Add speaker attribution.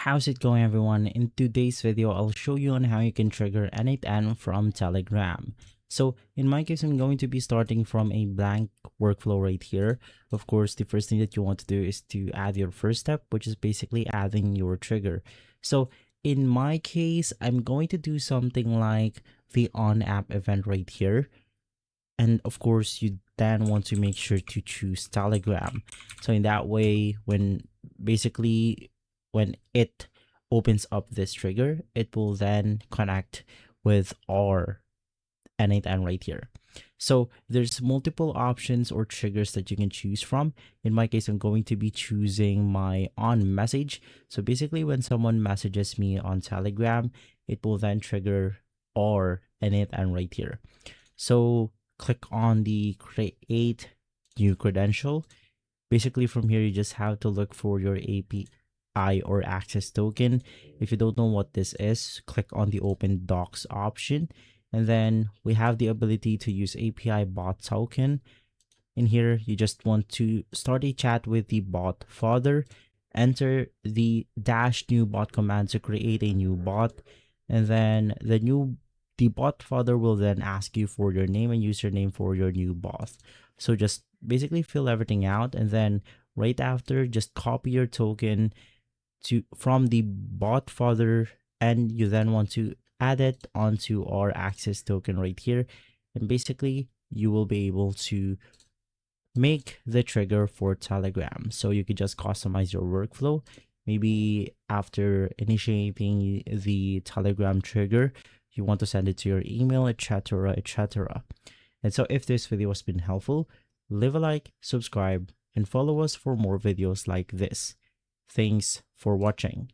Speaker 1: How's it going, everyone? In today's video, I'll show you on how you can trigger N8N from Telegram. So in my case, I'm going to be starting from a blank workflow right here. Of course, the first thing that you want to do is to add your first step, which is basically adding your trigger. So in my case, I'm going to do something like the on app event right here. And of course, you then want to make sure to choose Telegram. So in that way, when it opens up this trigger, it will then connect with our N8N right here. So there's multiple options or triggers that you can choose from. In my case, I'm going to be choosing my on message. So basically, when someone messages me on Telegram, it will then trigger our N8N right here. So click on the create new credential. Basically, from here, you just have to look for your API or access token. If you don't know what this is, click on the open docs option. And then we have the ability to use API bot token. In here, you just want to start a chat with the bot father, enter the -new bot command to create a new bot, and then the bot father will then ask you for your name and username for your new bot. So just basically fill everything out, and then right after, just copy your token from the bot father, and you then want to add it onto our access token right here, and basically you will be able to make the trigger for Telegram. So you could just customize your workflow. Maybe after initiating the Telegram trigger, you want to send it to your email, etc., etc. And so if this video has been helpful, leave a like, subscribe, and follow us for more videos like this. Thanks for watching.